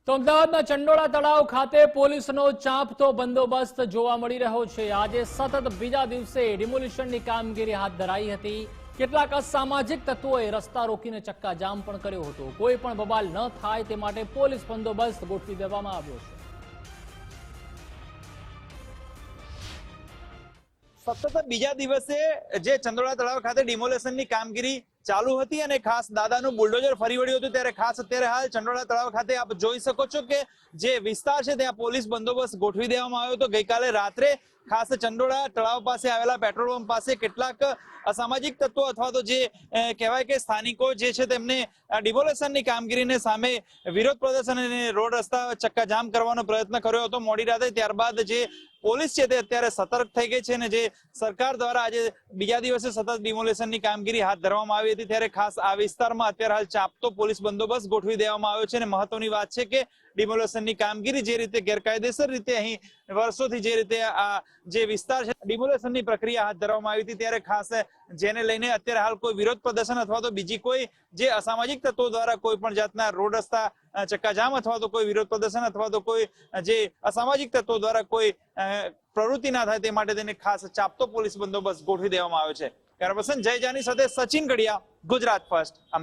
તો અમદાવાદના ચંડોળા તળાવ ખાતે પોલીસનો ચાંપતો બંદોબસ્ત જોવા મળી રહ્યો છે। આજે સતત બીજા દિવસે ડિમોલિશનની કામગીરી હાથ ધરાઈ હતી। કેટલાક અસામાજિક તત્વોએ રસ્તા રોકીને ચક્કાજામ પણ કર્યો હતો। કોઈ પણ બબાલ ન થાય તે માટે પોલીસ બંદોબસ્ત ગોઠવી દેવામાં આવ્યો છે। સતત બીજા દિવસે જે ચંડોળા તળાવ ખાતે ડિમોલેશનની કામગીરી ચાલુ હતી અને ખાસ દાદાનું બુલડોઝર ફરી વળ્યું હતું, ત્યારે ખાસ અત્યારે હાલ ચંડોળા તળાવ ખાતે આપ જોઈ શકો છો કે જે વિસ્તાર છે ત્યાં પોલીસ બંદોબસ્ત ગોઠવી દેવામાં આવ્યો હતો। ગઈકાલે રાત્રે ખાસ ચંડોળા તળાવ પાસે આવેલા પેટ્રોલ પંપ પાસે કેટલાક અસામાજિક તત્વો અથવા તો જે કહેવાય કે સ્થાનિકો જે છે તેમને ડિમોલેશનની કામગીરીને સામે વિરોધ પ્રદર્શન અને રોડ રસ્તા ચક્કાજામ કરવાનો પ્રયત્ન કર્યો હતો મોડી રાતે। ત્યારબાદ જે પોલીસ છે તે અત્યારે સતર્ક થઈ ગઈ છે અને જે સરકાર દ્વારા આજે બીજા દિવસે સતત ડિમોલેશનની કામગીરી હાથ ધરવામાં આવી હતી, ત્યારે ખાસ આ વિસ્તારમાં અત્યારે હાલ ચાંપતો પોલીસ બંદોબસ્ત ગોઠવી દેવામાં આવ્યો છે। અને મહત્વની વાત છે કે ડિમોલેશનની કામગીરી જે રીતે ગેરકાયદેસર રીતે અહીં વર્ષોથી જે રીતે આ જે વિસ્તાર છે ડિમોલેશનની પ્રક્રિયા હાથ ધરવામાં આવી હતી, ત્યારે ખાસ જેને લઈને અત્યારે હાલ કોઈ વિરોધ પ્રદર્શન અથવા તો બીજી કોઈ જે અસામાજિક તત્વો દ્વારા કોઈ પણ જાતના રોડ રસ્તા ચક્કાજામ અથવા તો કોઈ વિરોધ પ્રદર્શન અથવા તો કોઈ જે અસામાજિક તત્વો દ્વારા કોઈ પ્રવૃત્તિ ના થાય તે માટે તેને ખાસ ચાંપતો પોલીસ બંદોબસ્ત ગોઠવી દેવામાં આવ્યો છે। કેમેરા પર્સન જય જાની સાથે સચિન ગડિયા, ગુજરાત ફર્સ્ટ, અમદાવાદ।